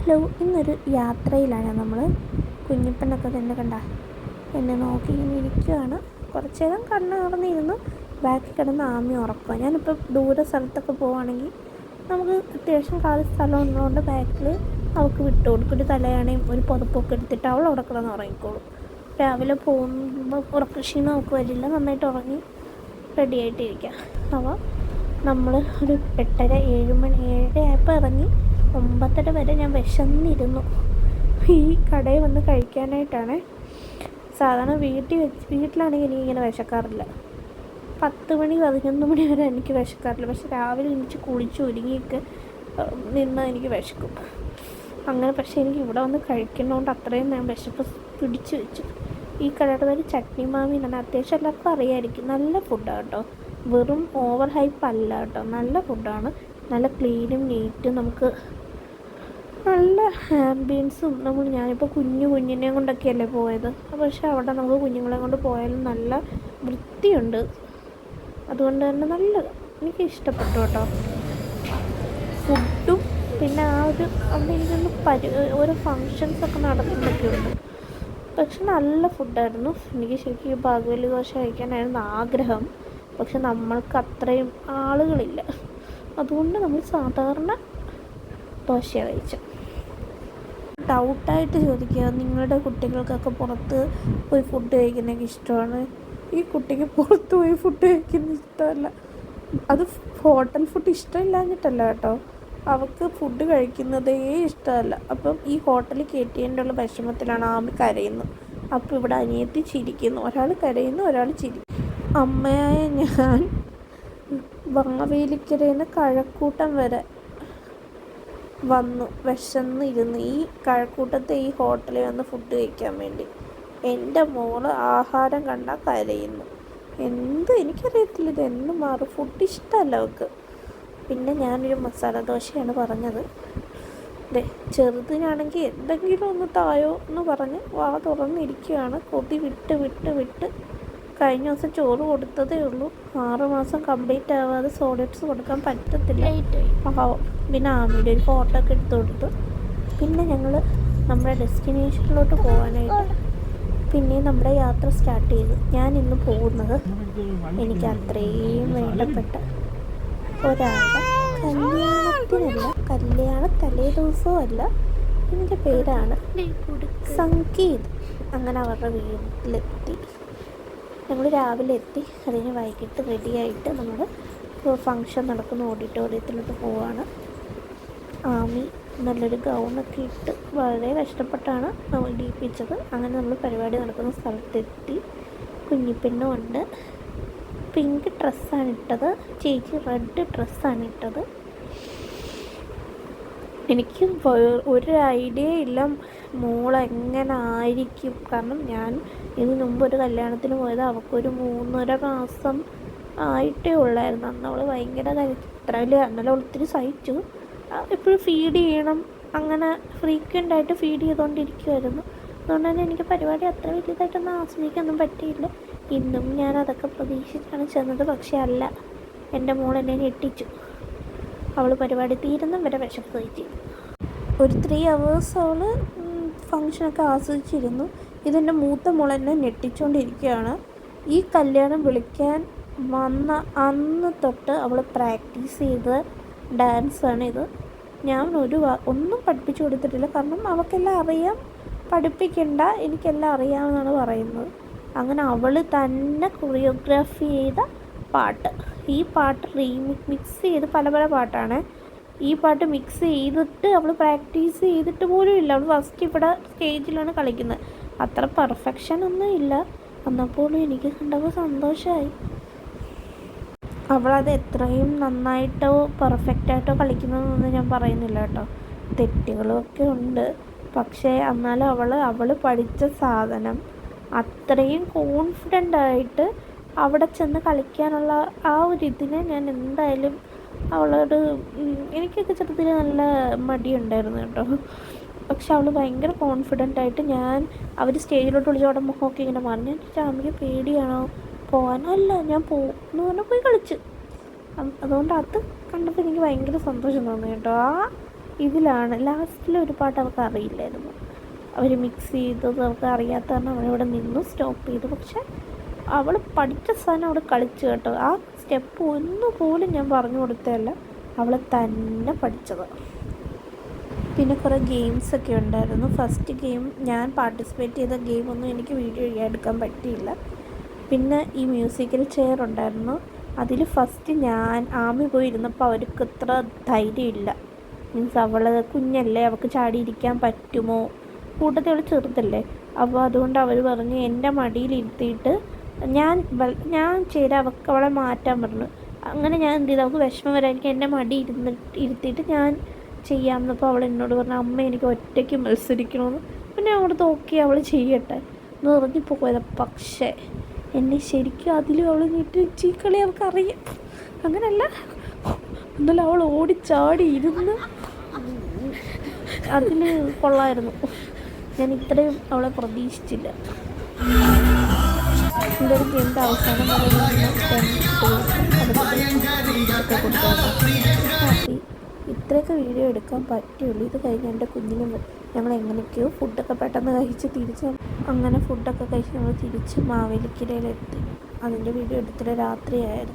Hello, ഇന്നൊരു യാത്രയിലാണ് നമ്മൾ. കുഞ്ഞിപ്പെണ്ണൊക്കെ തന്നെ കണ്ട എന്നെ നോക്കി ഇങ്ങനെ ഇരിക്കുകയാണ്. കുറച്ച് നേരം കണ്ണ് തുറന്നിരുന്നു, ബാക്കിൽ കിടന്ന് ആമി ഉറക്കുക. ഞാനിപ്പോൾ ദൂര സ്ഥലത്തൊക്കെ പോവുകയാണെങ്കിൽ നമുക്ക് അത്യാവശ്യം കാല സ്ഥലം ഉള്ളതുകൊണ്ട് ബാക്കിൽ അവൾക്ക് വിട്ടു കൊടുക്കും. ഒരു തലയാണയും ഒരു പുതപ്പൊക്കെ എടുത്തിട്ട് അവൾ അവിടെ കിടന്ന് ഉറങ്ങിക്കോളും. രാവിലെ പോകുമ്പോൾ ഉറക്കക്ഷീണം അവൾക്ക് വരില്ല, നന്നായിട്ട് ഉറങ്ങി റെഡി ആയിട്ടിരിക്കുക. അപ്പോൾ നമ്മൾ ഒരു 8:30 7 ആയപ്പോൾ ഇറങ്ങി. 9:30 വരെ ഞാൻ വിശന്നിരുന്നു ഈ കടയിൽ വന്ന് കഴിക്കാനായിട്ടാണ്. സാധാരണ വീട്ടിലാണെങ്കിൽ എനിക്കിങ്ങനെ വിശക്കാറില്ല. 10 മണി 11 മണി വരെ എനിക്ക് വിശക്കാറില്ല. പക്ഷെ രാവിലെ എനിക്ക് കുളിച്ച് ഒരുങ്ങിയൊക്കെ നിന്നാൽ എനിക്ക് വിശക്കും. അങ്ങനെ പക്ഷേ എനിക്ക് ഇവിടെ വന്ന് കഴിക്കുന്നതുകൊണ്ട് അത്രയും ഞാൻ വിശപ്പ് പിടിച്ചു വെച്ചു. ഈ കടയുടെ പേര് ചട്നി മാമി എന്നാണ്. അത്യാവശ്യം എല്ലാവർക്കും അറിയാമായിരിക്കും. നല്ല ഫുഡാണ് കേട്ടോ, വെറും ഓവർ ഹൈപ്പ് അല്ല കേട്ടോ, നല്ല ഫുഡാണ്. നല്ല ക്ലീനും നീറ്റും, നമുക്ക് നല്ല ആംബിയൻസും. ഞാനിപ്പോൾ കുഞ്ഞിനെയും കൊണ്ടൊക്കെയല്ലേ പോയത്, പക്ഷേ അവിടെ നമുക്ക് കുഞ്ഞുങ്ങളെ കൊണ്ട് പോയാലും നല്ല വൃത്തിയുണ്ട്. അതുകൊണ്ട് തന്നെ നല്ലത്, എനിക്ക് ഇഷ്ടപ്പെട്ടു കേട്ടോ ഫുഡും. പിന്നെ അവിടെ എനിക്കൊന്ന് ഓരോ ഫങ്ഷൻസൊക്കെ നടത്തുന്നൊക്കെ ഉണ്ട്. പക്ഷെ നല്ല ഫുഡായിരുന്നു. എനിക്ക് ശരിക്കും ഈ ബാഗുവലി ദോശ കഴിക്കാനായിരുന്നു ആഗ്രഹം. പക്ഷെ നമ്മൾക്ക് അത്രയും ആളുകളില്ല, അതുകൊണ്ട് നമ്മൾ സാധാരണ ദോശയാണ് കഴിച്ചത്. ഡൗട്ടായിട്ട് ചോദിക്കുക, നിങ്ങളുടെ കുട്ടികൾക്കൊക്കെ പുറത്ത് പോയി ഫുഡ് കഴിക്കുന്നതൊക്കെ ഇഷ്ടമാണ്? ഈ കുട്ടിക്ക് പുറത്ത് പോയി ഫുഡ് കഴിക്കുന്നത് ഇഷ്ടമല്ല. അത് ഹോട്ടൽ ഫുഡ് ഇഷ്ടമില്ലാഞ്ഞിട്ടല്ല കേട്ടോ, അവൾക്ക് ഫുഡ് കഴിക്കുന്നതേ ഇഷ്ടമല്ല. അപ്പം ഈ ഹോട്ടലിൽ കയറ്റിയതിൻ്റെ വിഷമത്തിലാണ് ആമി കരയുന്നത്. അപ്പോൾ ഇവിടെ അനിയത്തി ചിരിക്കുന്നു, ഒരാൾ കരയുന്നു, ഒരാൾ ചിരിക്കുന്നു. അമ്മയായ ഞാൻ മാവേലിക്കരയിൽ നിന്ന് കഴക്കൂട്ടം വരെ വന്നു വിശന്നിരുന്നു ഈ കഴക്കൂട്ടത്തെ ഈ ഹോട്ടലിൽ വന്ന് ഫുഡ് കഴിക്കാൻ വേണ്ടി. എൻ്റെ മോള് ആഹാരം കണ്ടാൽ കരയുന്നു. എനിക്കറിയത്തില്ല ഇത് എന്ന് മാറും. ഫുഡ് ഇഷ്ടമല്ല അവൾക്ക്. പിന്നെ ഞാനൊരു മസാല ദോശയാണ് പറഞ്ഞത്. ചെറുതിനാണെങ്കിൽ എന്തെങ്കിലും ഒന്ന് തായോ എന്ന് പറഞ്ഞ് വാ തുറന്നിരിക്കുകയാണ്. കൊതി വിട്ട് കഴിഞ്ഞ ദിവസം ചോറ് കൊടുത്തതേ ഉള്ളൂ. 6 മാസം കംപ്ലീറ്റ് ആവാതെ സോളിഡ്സ് കൊടുക്കാൻ പറ്റത്തില്ല, പാവം. പിന്നെ ആമിയുടെ ഒരു ഫോട്ടോ ഒക്കെ എടുത്ത് കൊടുത്തു. പിന്നെ ഞങ്ങൾ നമ്മുടെ ഡെസ്റ്റിനേഷനിലോട്ട് പോകാനായിട്ട് പിന്നെ നമ്മുടെ യാത്ര സ്റ്റാർട്ട് ചെയ്തു. ഞാൻ ഇന്ന് പോകുന്നത് എനിക്ക് അത്രയും വേണ്ടപ്പെട്ട ഒരാളുടെ കല്യാണ തലേ ദിവസവും അല്ല, എൻ്റെ പേരാണ് സംഗീത്. അങ്ങനെ അവരുടെ വീട്ടിലെത്തി. ഞങ്ങൾ രാവിലെ എത്തി. അതിന് വൈകിട്ട് റെഡിയായിട്ട് നമ്മൾ ഫങ്ഷൻ നടക്കുന്ന ഓഡിറ്റോറിയത്തിലോട്ട് പോവുകയാണ്. ആമി നല്ലൊരു ഗൗണൊക്കെ ഇട്ട് വളരെ കഷ്ടപ്പെട്ടാണ് നമ്മൾ ഇടിയിപ്പിച്ചത്. അങ്ങനെ നമ്മൾ പരിപാടി നടക്കുന്ന സ്ഥലത്തെത്തി. കുഞ്ഞിപ്പെണ്ണും ഉണ്ട്. പിങ്ക് ഡ്രസ്സാണ് ഇട്ടത്, ചേച്ചി റെഡ് ഡ്രസ്സാണ് ഇട്ടത്. എനിക്ക് ഒരു ഐഡിയ ഇല്ല മോളെങ്ങനെ ആയിരിക്കും. കാരണം ഞാൻ ഇതിന് മുമ്പ് ഒരു കല്യാണത്തിന് പോയത് അവൾക്കൊരു 3.5 മാസം ആയിട്ടേ ഉള്ളായിരുന്നു. അന്ന് അവൾ ഭയങ്കര ഇത്ര വലിയ അന്നലെ ഒത്തിരി സഹിച്ചു. എപ്പോഴും ഫീഡ് ചെയ്യണം, അങ്ങനെ ഫ്രീക്വൻ്റായിട്ട് ഫീഡ് ചെയ്തുകൊണ്ടിരിക്കുമായിരുന്നു. അതുകൊണ്ട് തന്നെ എനിക്ക് പരിപാടി അത്ര വലിയതായിട്ടൊന്നും ആസ്വദിക്കാനൊന്നും പറ്റിയില്ല. ഇന്നും ഞാൻ അതൊക്കെ പ്രതീക്ഷിച്ചാണ് ചെന്നത്. പക്ഷേ അല്ല, എൻ്റെ മോൾ എന്നെ ഞെട്ടിച്ചു. അവൾ പരിപാടി തീരുന്ന വരെ വിശപ്പ് സഹിച്ചിരുന്നു. ഒരു 3 hours അവൾ ഫങ്ഷനൊക്കെ ആസ്വദിച്ചിരുന്നു. ഇതെൻ്റെ മൂത്ത മോൾ എന്നെ ഞെട്ടിച്ചുകൊണ്ടിരിക്കുകയാണ്. ഈ കല്യാണം വിളിക്കാൻ വന്ന അന്ന് തൊട്ട് അവൾ പ്രാക്ടീസ് ചെയ്ത ഡാൻസാണിത്. ഞാൻ ഒന്നും പഠിപ്പിച്ചു കൊടുത്തിട്ടില്ല, കാരണം അവൾക്കെല്ലാം അറിയാം. പഠിപ്പിക്കണ്ട, എനിക്കെല്ലാം അറിയാമെന്നാണ് പറയുന്നത്. അങ്ങനെ അവൾ തന്നെ കൊറിയോഗ്രാഫി ചെയ്ത പാട്ട്. ഈ പാട്ട് മിക്സ് ചെയ്ത് പല പാട്ടാണ്. ഈ പാട്ട് മിക്സ് ചെയ്തിട്ട് അവൾ പ്രാക്ടീസ് ചെയ്തിട്ട് പോലും ഇല്ല. അവൾ ഫസ്റ്റ് ഇവിടെ സ്റ്റേജിലാണ് കളിക്കുന്നത്. അത്ര പെർഫെക്ഷൻ ഒന്നും ഇല്ല. എന്നപ്പോഴും എനിക്ക് കണ്ടപ്പോൾ സന്തോഷമായി. അവളത് എത്രയും നന്നായിട്ടോ പെർഫെക്റ്റായിട്ടോ കളിക്കുന്നതെന്നൊന്നും ഞാൻ പറയുന്നില്ല കേട്ടോ, തെറ്റുകളൊക്കെ ഉണ്ട്. പക്ഷേ എന്നാലും അവൾ പഠിച്ച സാധനം അത്രയും കോൺഫിഡൻ്റായിട്ട് അവിടെ ചെന്ന് കളിക്കാനുള്ള ആ ഒരു ഇതിനെ ഞാൻ എന്തായാലും അവളോട്, എനിക്കൊക്കെ ചെറുതിൽ നല്ല മടിയുണ്ടായിരുന്നു കേട്ടോ. പക്ഷെ അവൾ ഭയങ്കര കോൺഫിഡൻ്റായിട്ട് അവർ സ്റ്റേജിലോട്ട് വിളിച്ച് അവിടെ മുഖമൊക്കെ ഇങ്ങനെ മാറി. ഞാൻ അമ്മയ്ക്ക് പേടിയാണോ പോകാനോ? അല്ല, ഞാൻ പോകും എന്ന് പറഞ്ഞാൽ പോയി കളിച്ച്. അതുകൊണ്ട് അത് കണ്ടപ്പോൾ എനിക്ക് ഭയങ്കര സന്തോഷം തോന്നി കേട്ടോ. ഇതിലാണ് ലാസ്റ്റിലൊരു പാട്ട് അവൾക്ക് അറിയില്ലായിരുന്നു. അവർ മിക്സ് ചെയ്തത് അവൾക്ക് അറിയാത്ത കാരണം അവളിവിടെ നിന്നു സ്റ്റോപ്പ് ചെയ്തു. പക്ഷെ അവൾ പഠിച്ച സാധനം അവിടെ കളിച്ചു കേട്ടോ. ആ സ്റ്റെപ്പ് ഒന്നുപോലും ഞാൻ പറഞ്ഞു കൊടുത്തതല്ല, അവൾ തന്നെ പഠിച്ചത്. പിന്നെ കുറേ ഗെയിംസൊക്കെ ഉണ്ടായിരുന്നു. ഫസ്റ്റ് ഗെയിം ഞാൻ പാർട്ടിസിപ്പേറ്റ് ചെയ്ത ഗെയിമൊന്നും എനിക്ക് വീഡിയോ എടുക്കാൻ പറ്റിയില്ല. പിന്നെ ഈ മ്യൂസിക്കൽ ചെയർ ഉണ്ടായിരുന്നു. അതിൽ ഫസ്റ്റ് ഞാൻ ആമി പോയി ഇരുന്നപ്പോൾ അവർക്ക് ഇത്ര ധൈര്യമില്ല. മീൻസ് അവൾ കുഞ്ഞല്ലേ, അവൾക്ക് ചാടിയിരിക്കാൻ പറ്റുമോ, കൂട്ടത്തിൽ അവൾ ചെറുതല്ലേ. അപ്പോൾ അതുകൊണ്ട് അവർ പറഞ്ഞു എൻ്റെ മടിയിൽ ഇരുത്തിയിട്ട് ഞാൻ ചെയ്ത അവളെ മാറ്റാൻ പറഞ്ഞു. അങ്ങനെ ഞാൻ എന്ത് ചെയ്തു, അവൾക്ക് വിഷമം വരാതിരിക്കും എൻ്റെ മടി ഇരുത്തിയിട്ട് ഞാൻ ചെയ്യാമെന്നപ്പോൾ അവൾ എന്നോട് പറഞ്ഞു അമ്മ എനിക്ക് ഒറ്റയ്ക്ക് മത്സരിക്കണമെന്ന്. പിന്നെ അവിടുത്തെ ഓക്കെ അവൾ ചെയ്യട്ടെ എന്ന് പറഞ്ഞ് പോയത്. പക്ഷേ എന്നെ ശരിക്കും അതിലും അവൾ ഞെട്ടിച്ച് കളി അവൾക്കറിയാം. അങ്ങനെയല്ല, എന്നാലും അവൾ ഓടിച്ചാടി ഇരുന്ന് അതിൽ കൊള്ളായിരുന്നു. ഞാൻ ഇത്രയും അവളെ പ്രതീക്ഷിച്ചില്ല. ഇതൊരു ഗെയിമിൻ്റെ അവസാനം ഇത്രയൊക്കെ വീഡിയോ എടുക്കാൻ പറ്റുള്ളൂ. ഇത് കഴിഞ്ഞ് എൻ്റെ കുഞ്ഞിനും ഞങ്ങൾ എങ്ങനെയൊക്കെയോ ഫുഡൊക്കെ പെട്ടെന്ന് കഴിച്ച് തിരിച്ച് അങ്ങനെ ഫുഡൊക്കെ കഴിച്ച് നമ്മൾ തിരിച്ച് മാവേലിക്കരയിലെത്തി. അതിൻ്റെ വീഡിയോ എടുത്തിട്ട് രാത്രിയായിരുന്നു.